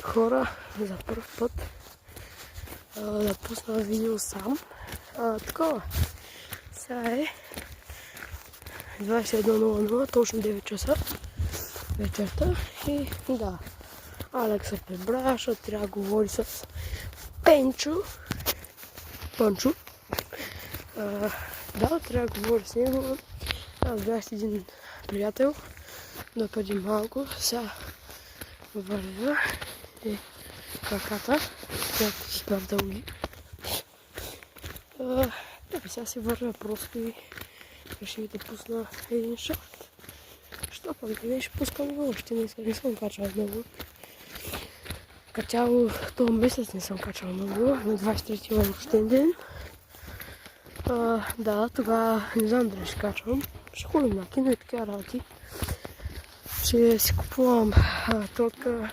хора за първ път да пусна видео сам. Такова. Сега е 21:00, точно 9 часа вечерта и да, Алекс се прибра, защото трябва да говори с Панчо. Да, трябва да говори с него. Аз бях с един приятел, допреди малко, сега вървя и краката, която супер дълги. Сега си вървя просто и реших да пусна един шорт. Що пък не ще пускам го, още не съм качал много. Качало този месец не съм качал много, на 23 имам рожден ден. Да, тогава не знам дали ще качвам. Ще ходим на кино и такива работи. Ще си купувам тортка